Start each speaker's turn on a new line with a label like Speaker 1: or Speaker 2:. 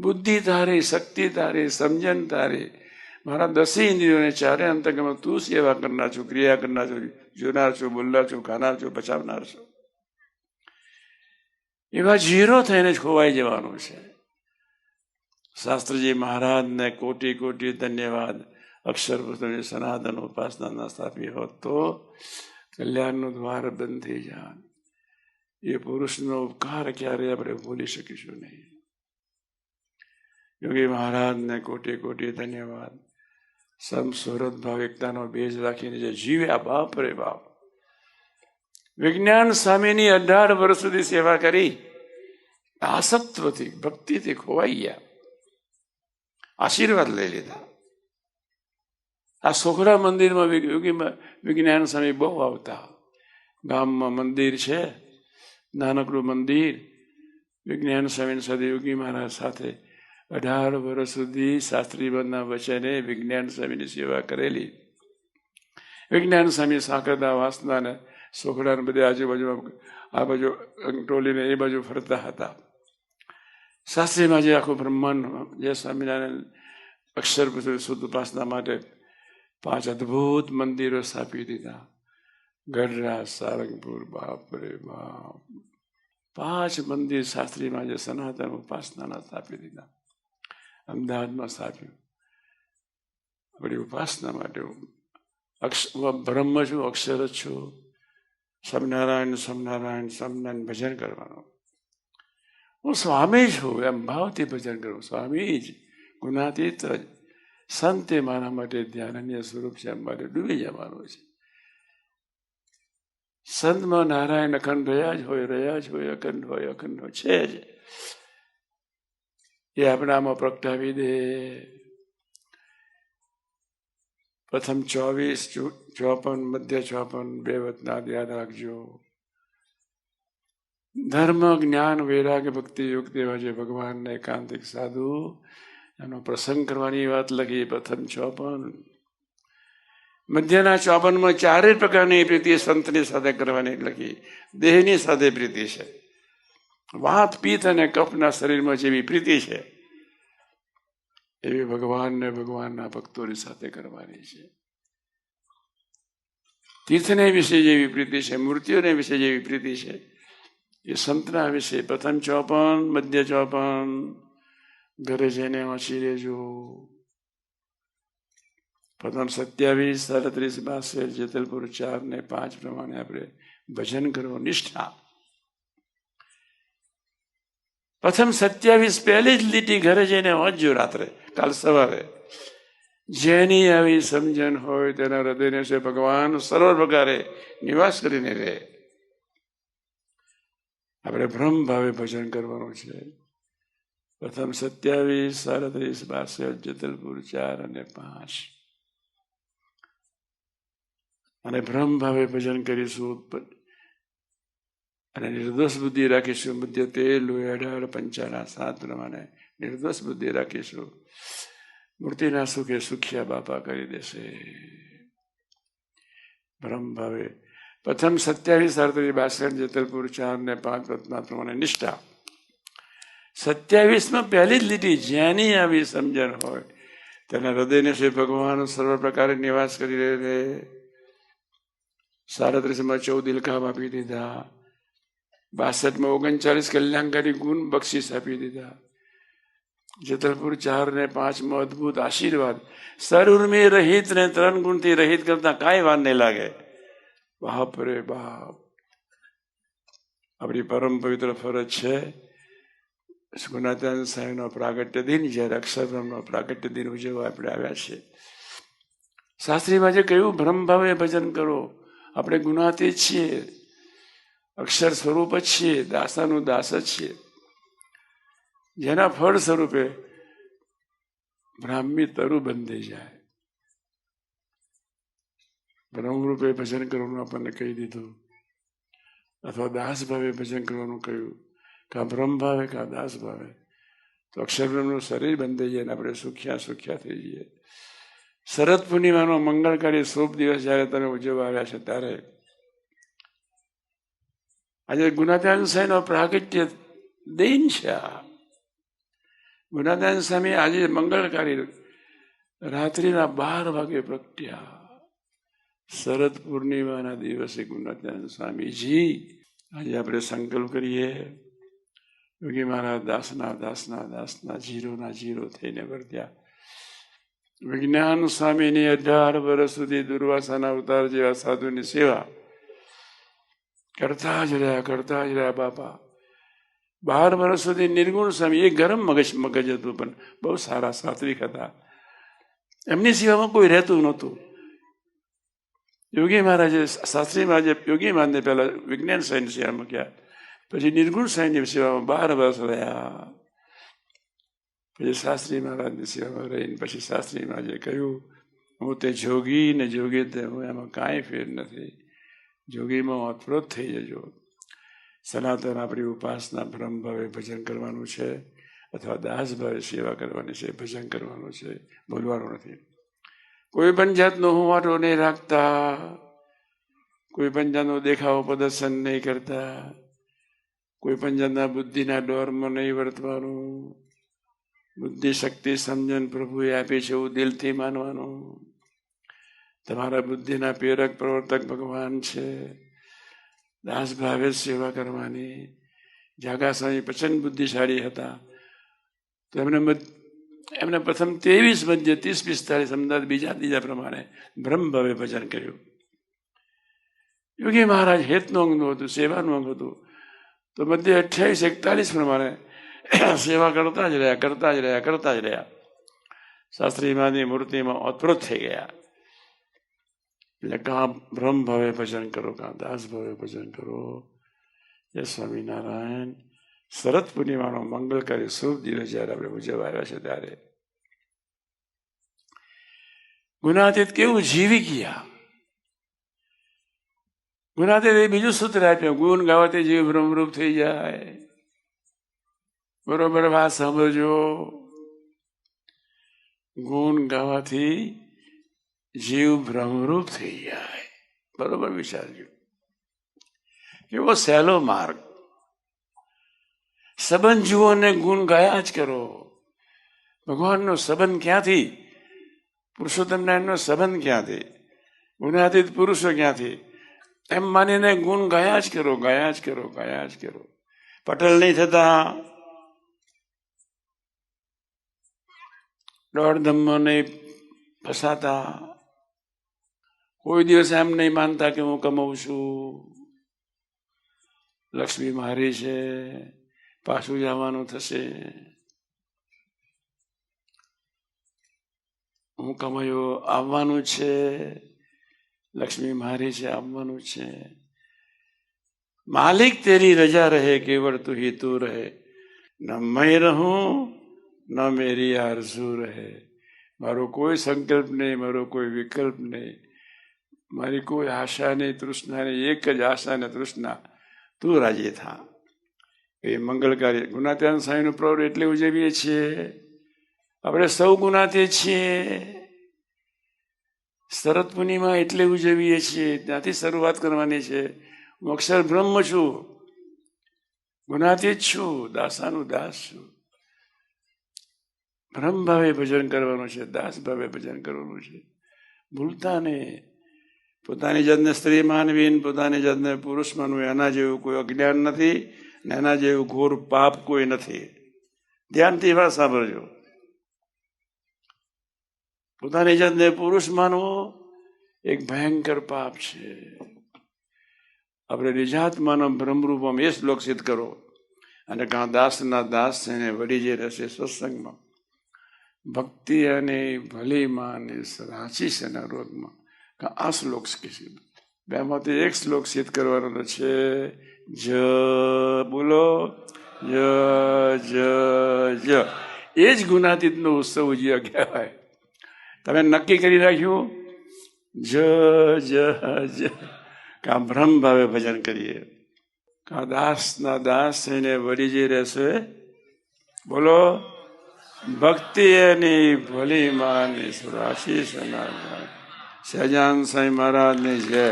Speaker 1: બુદ્ધિ તારી, શક્તિ તારી, સમજણ તારી, મારા 10 ઇન્દ્રિયોને 4 અંતકમાં તું સેવા કરનાર છું, ક્રિયા કરનાર છું, જોનાર છું, બોલનાર છું, ખાનાર છું, પચાવનાર છું. એવા ઝીરો થઈને જ ખોવાઈ જવાનું છે. શાસ્ત્રીજી મહારાજને કોટી કોટી ધન્યવાદ. અક્ષર પુરુષની સનાતન ઉપાસના ના સ્થાપી હોત તો કલ્યાણનું દ્વાર બંધ થઈ જાય. એ પુરુષનો ઉપકાર ક્યારે આપણે ભૂલી શકીશું નહીં. યોગી મહારાજને કોટી કોટી ધન્યવાદ. સમ સુરત ભાવ એકતાનો બેજ રાખીને જે જીવ્યા, બાપ રે બાપ. વિજ્ઞાન સ્વામીની 18 વર્ષ સુધી સેવા કરી, આસક્તથી ભક્તિથી ખોવાઈ ગયા, આશીર્વાદ લઈ લીધા. આ સોખડા મંદિરમાં વિજ્ઞાન સ્વામી બહુ આવતા. ગામમાં મંદિર છે, નાનકડું મંદિર. વિજ્ઞાન સ્વામી સદયોગી મહારાજ સાથે 18 વર્ષ સુધી શાસ્ત્રીબંધના વચને વિજ્ઞાન સ્વામીની સેવા કરેલી. વિજ્ઞાન સ્વામી સાંકરદા, વાસના ને સોખડા બધે આજુબાજુમાં આ બાજુ ટોલીને એ બાજુ ફરતા હતા. શાસ્ત્રીમાં જે આખું બ્રહ્માંડ, જે સ્વામિનારાયણ અક્ષર શુદ્ધ ઉપાસના માટે 5 અદભુત મંદિરો સ્થાપી દીધા. ગઢડા, સારંગપુર, બાપ રે બાપ, 5 મંદિર શાસ્ત્રીમાં જે સનાતન ઉપાસનાના સ્થાપી દીધા. અમદાવાદમાં સ્થાપ્યું આપણી ઉપાસના માટે. બ્રહ્મ છું, અક્ષર જ છું. સ્વામિનારાયણ સ્વામિનારાયણ સ્વામિનારાયણ ભજન કરવાનું. હું સ્વામી છું એમ ભાવથી ભજન કરું. સ્વામી જ, ગુણાતીત જ, સંતે મારા માટે ધ્યાનનીય સ્વરૂપ છે, એમ માટે ડૂબી જવાનું છે. સંતમાં નારાયણ અખંડ રહ્યા જ હોય, અખંડ હોય, અખંડ છે જ. એ આપણામાં પ્રગટાવી દે. પ્રથમ 24, 54, મધ્ય 54 2 વતનાદ યાદ રાખજો. ધર્મ, જ્ઞાન, વૈરાગ્ય, ભક્તિ, યુક્ત એવા જે ભગવાનને એકાંતિક સાધુ, એનો પ્રસંગ કરવાની વાત લખી. પ્રથમ 54. મધ્યના 54માં 4 પ્રકારની પ્રીતિ સંતની સાથે કરવાની લખી. દેહની સાથે પ્રીતિ છે. વાત, પિત્ત અને કફના શરીરમાં જેવી પ્રીતિ છે, એવી ભગવાનને ભગવાનના ભક્તોની સાથે કરવાની છે. તીર્થને વિશે જેવી પ્રીતિ છે, મૂર્તિઓને વિશે જેવી પ્રીતિ છે, એ સંતના વિશે. પ્રથમ 54, મધ્ય 54 ઘરે જઈને વાંચી લેજો. પ્રથમ 27, 37, 62 જેતલપુર 4 ને 5 પ્રમાણે આપણે ભજન કરો. નિષ્ઠા. પ્રથમ 27 પહેલી જ લીટી ઘરે જઈને વાંચજો રાત્રે, કાલ સવારે. જેની આવી સમજણ હોય તેના હૃદયને છે ભગવાન સર્વ પ્રકારે નિવાસ કરીને રહે. આપણે બ્રહ્મ ભાવે ભજન કરવાનું છે. પ્રથમ 27, 37, 62 જેતલપુર 4 અને 5. અને બ્રહ્મ ભાવે ભજન કરીશું અને નિર્દોષ બુદ્ધિ રાખીશું. મધ્ય 13, 18, 55, 7 પ્રમાણે નિર્દોષ બુદ્ધિ રાખીશું. મૂર્તિના સુખે સુખિયા બાપા કરી દેશે. બ્રહ્મ ભાવે પ્રથમ 27, 38, 62 જેતલપુર 4 ને 5 વતના પ્રમાણે નિષ્ઠા. 27માં પહેલી જ લીટી, જેની આવી સમજણ હોય તેના હૃદયને શ્રી ભગવાન સર્વ પ્રકારે નિવાસ કરી રહે. 37માં 14 ઇલકાબ આપી દીધા. 62માં 39 કલ્યાણકારી ગુણ બક્ષિસ આપી દીધા. જેતલપુર 4 ને 5માં અદભુત આશીર્વાદ. સર્વર્મે રહિત ને 3 ગુણથી રહિત કરતા કાંઈ વાર નહીં લાગે. બાપ રે બાપ, આપણી પરમ પવિત્ર ફરજ છે. ગુણાતીતાનંદ સ્વામીનો પ્રાગટ્ય દિન, જ્યારે અક્ષરબ્રહ્મનો પ્રાગટ્ય દિન ઉજવવા આપણે આવ્યા છીએ. શાસ્ત્રીમાં જે કહ્યું બ્રહ્મ ભાવે ભજન કરો. આપણે ગુણાતીત છીએ, અક્ષર સ્વરૂપ જ છીએ, દાસાનું દાસ જ છીએ. જેના ફળ સ્વરૂપે બ્રાહ્મી તરુ બંધાઈ જાય. બ્રહ્મરૂપે ભજન કરવાનું આપણને કહી દીધું, અથવા દાસ ભાવે ભજન કરવાનું કહ્યું. કાં બ્રહ્મ ભાવે કાં દાસ ભાવે, તો અક્ષર બ્રહ્મનું શરીર બંધાઈ જાય ને આપણે સુખ્યા થઈ જઈએ. શરદ પૂર્ણિમાનો મંગળકારી શુભ દિવસ જયારે તમે ઉજવવા આવ્યા છે, ત્યારે આજે ગુણાતીતાનંદ સ્વામીનો પ્રાગટ્ય દિન છે. ગુણાદાન સ્વામી આજે મંગળકારી રાત્રિના 12 વાગે પ્રગટ્યા. શરદ પૂર્ણિમાના દિવસે ગુણાદાન સ્વામીજી. આજે આપણે સંકલ્પ કરીએ, યોગી મહારાજ દાસના દાસના દાસના જીરોના જીરો થઈને વર્ત્યા. વિજ્ઞાન સ્વામીની 18 વર્ષ સુધી દુર્વાસાના અવતાર જેવા સાધુની સેવા કરતા જ રહ્યા બાપા. 12 વર્ષ સુધી નિર્ગુણ સ્વામી, એ ગરમ મગજ હતું, પણ બહુ સારા સાત્વિક હતા. એમની સેવામાં કોઈ રહેતું નહોતું. યોગી મહારાજે શાસ્ત્રી મહારાજે યોગી મહારાજને પહેલા વિજ્ઞાન સ્વામીની સેવા મૂક્યા, પછી નિર્ગુણ સ્વામીની સેવામાં 12 વર્ષ રહ્યા. પછી શાસ્ત્રી મહારાજની સેવામાં રહીને પછી શાસ્ત્રી મહારાજે કહ્યું, હું તે જોગી ને જોગી તે હું, એમાં કાંઈ ફેર નથી. જોગીમાં ઓતપ્રોત થઈ જજો. સનાતન આપણી ઉપાસના બ્રહ્મ ભાવે ભજન કરવાનું છે, અથવા દાસ ભાવે સેવા કરવાની છે, ભજન કરવાનું છે, બોલવાનું નથી. કોઈ પણ જાતનો હુંવાટો નહીં રાખતા, કોઈ પણ જાતનો દેખાવો પ્રદર્શન નહીં કરતા, કોઈ પણ જાતના બુદ્ધિના ડોરમાં નહીં વર્તવાનું. બુદ્ધિ શક્તિ સમજણ પ્રભુએ આપી છે એવું દિલથી માનવાનું. તમારા બુદ્ધિના પ્રેરક પ્રવર્તક ભગવાન છે. દાસ ભાવે સેવા કરવાની. જાગા સ્વામી પ્રચંડ બુદ્ધિશાળી હતા, તો એમને પ્રથમ 23 મધ્ય 30-45 અમદાવાદ બીજા પ્રમાણે બ્રહ્મ ભાવે ભજન કર્યું. યોગી મહારાજ હેતનું અંગનું હતું, સેવાનું અંગ હતું, તો મધ્ય 28-41 પ્રમાણે સેવા કરતા જ રહ્યા. શાસ્ત્રી મહારાજની મૂર્તિમાં ઓતપ્રોત થઈ ગયા. એટલે કાં બ્રહ્મ ભાવે ભજન કરો, કાં દાસ ભાવે ભજન કરો. જય સ્વામિનારાયણ. શરદ પૂર્ણિમાનો મંગળકારી શુભ દિવસ જયારે આપણે ઉજવવા આવ્યા છે, ત્યારે ગુણાતીત કેવું જીવી ગયા. ગુણાતીત એ બીજું સૂત્ર આપ્યું, ગુણ ગાવાથી જીવ બ્રહ્મરૂપ થઈ જાય. બરોબર વાત સાંભળજો. ગુણ ગાવાથી જીવ બ્રહ્મરૂપ થઈ જાય. બરોબર વિચારજો. કેવો સહેલો માર્ગ. સંબંધ જુઓ ને ગુણ ગાયા જ કરો. ભગવાનનો સંબંધ ક્યાંથી? પુરુષોત્તમ નારાયણનો સંબંધ ક્યાંથી? ગુણાતીત પુરુષો ક્યાંથી? એમ માનીને ગુણ ગાયા જ કરો. પટેલ નહીં થતા, દોડધમમાં નહીં ફસાતા, કોઈ દિવસ એમ નહીં માનતા કે હું કમાઉં છું, લક્ષ્મી મારી છે, પાછું જવાનું થશે, હું કમાયો આવવાનું છે, લક્ષ્મી મારી છે આવવાનું છે. માલિક તેરી રજા રહે, કેવળ તું ही तू રહે. ન मैं રહું ન મેરી આરઝू રહે. મારો કોઈ સંકલ્પ નહીં, મારો કોઈ વિકલ્પ નહીં, મારી કોઈ આશા નહીં, તૃષ્ણા નહીં. એક જ આશા ને તૃષ્ણા, તું રાજી થા. એ મંગળકારી ગુણાતીત સ્વામીનું પ્રવૃત્તિ એટલે ઉજવીએ છીએ. આપણે સૌ ગુણાતીત છીએ. શરદ પૂર્ણિમા એટલે ઉજવીએ છીએ, ત્યાંથી શરૂઆત કરવાની છે. હું અક્ષર બ્રહ્મ છું, ગુણાતીત છું, દાસાનું દાસ છું. બ્રહ્મ ભાવે ભજન કરવાનું છે, દાસ ભાવે ભજન કરવાનું છે. ભૂલતા નહીં. પોતાની જાતને સ્ત્રી માનવી, પોતાની જાતને પુરુષ માનવું, એના જેવું કોઈ અજ્ઞાન નથી, ને એના જેવું ઘોર પાપ કોઈ નથી. ધ્યાનથી વાત સાંભળજો. પોતાની જાતને પુરુષ માનવો એક ભયંકર પાપ છે. આપણે નિજાત્માનો બ્રહ્મરૂપમ એ શ્લોક સિદ્ધ કરો. અને કાં દાસના દાસ થઈને વળી જે રહેશે સત્સંગમાં, ભક્તિ અને ભલી માને રાચી છે એના રોગમાં. આ શ્લોક બેમાંથી એક શ્લોક સિદ્ધ કરવાનો છે. જ બોલો, જ એ જ ગુણાતીતનો ઉત્સવ ઉજવ્યો કહેવાય. તમે નક્કી કરી રાખ્યું, જ કાં બ્રહ્મ ભાવે ભજન કરીએ, કાં દાસના દાસ થઈને વળી જે રહેશે. બોલો, ભક્તિ એની ભલી માની સુરાશી સનાતન. સહજાનંદ સ્વામી મહારાજની જય.